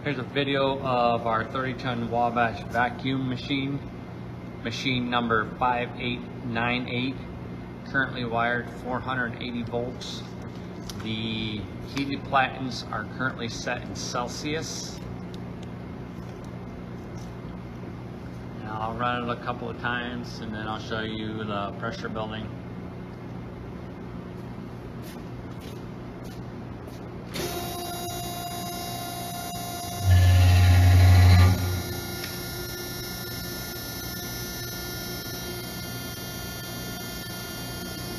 Here's a video of our 30-ton Wabash vacuum machine number 5898, currently wired 480 volts. The heated platens are currently set in Celsius. And I'll run it a couple of times and then I'll show you the pressure building.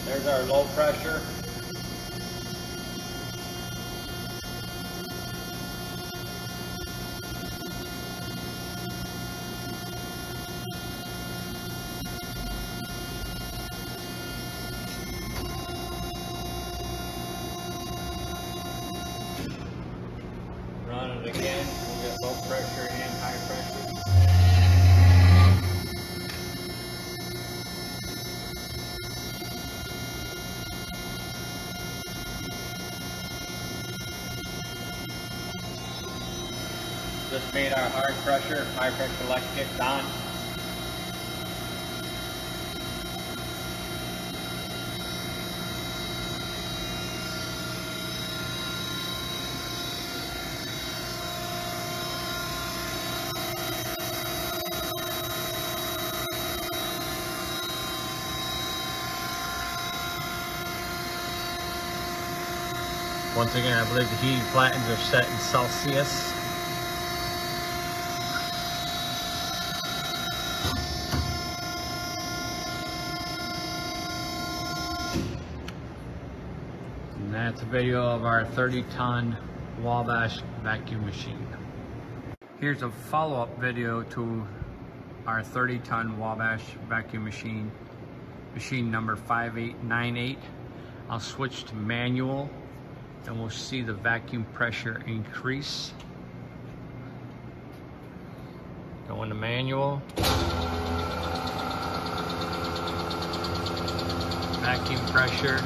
There's our low pressure. Run it again, we'll get low pressure and high pressure. Just made our high pressure light kicked on. Once again, I believe the heated platens are set in Celsius. And that's a video of our 30-ton Wabash vacuum machine. Here's a follow-up video to our 30-ton Wabash vacuum machine number 5898. I'll switch to manual and we'll see the vacuum pressure increase. Go into manual. Vacuum pressure